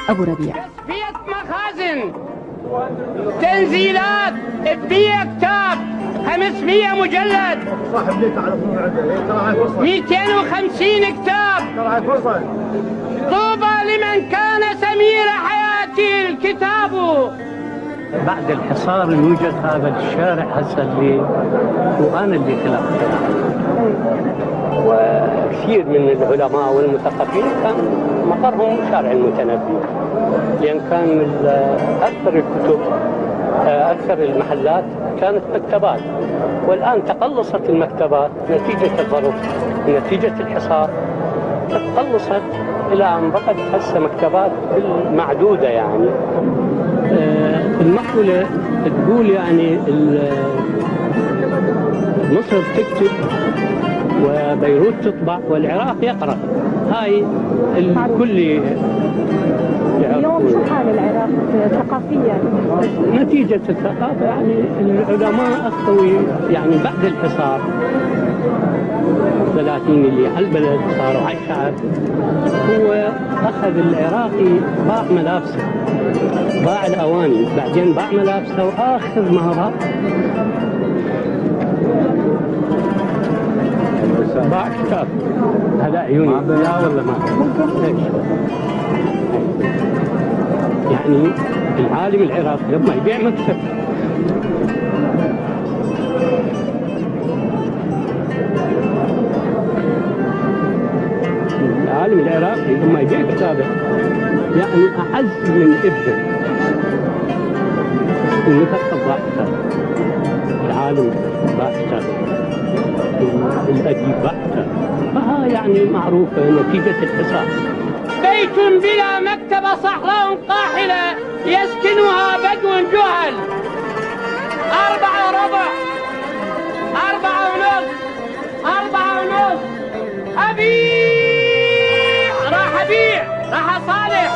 أبو ربيع. تصفية مخازن، تنزيلات، ابنية كتاب 500 مجلد، 250 كتاب. طوبى لمن كان سمير حياتي الكتاب. بعد الحصار يوجد هذا الشارع هسه اللي وأنا اللي خلقته، وكثير من العلماء والمثقفين كان مقرهم شارع المتنبي، لأن كان أكثر الكتب أكثر المحلات كانت مكتبات، والآن تقلصت المكتبات نتيجة الظروف، نتيجة الحصار تقلصت إلى أن بقت هسه مكتبات معدودة. يعني المقولة تقول يعني مصر تكتب وبيروت تطبع والعراق يقرأ. هاي الكل اليوم شو حال العراق ثقافيا؟ نتيجة الثقافة يعني العلماء أخذوا يعني بعد الحصار 30 اللي على البلد صاروا على الشعب، هو أخذ العراقي باع ملابسه، باع الأواني، بعدين باع ملابسه وآخر ما باع باع كتاب. هذا عيوني لا والله ما يعني العالم العراقي لما يبيع مكتب العالم العراقي لما يبيع كتابه يعني أعز من ابنه. المثقف باع كتابه، العالم باع كتابه، الأديب باع كتابه، فها يعني معروفة نتيجة الحصار. بيت بلا مكتبة صحراء قاحلة يسكنها بدو جهل، 4:15، 4:30، 4:30. أبيع راح أبيع راح أصالح.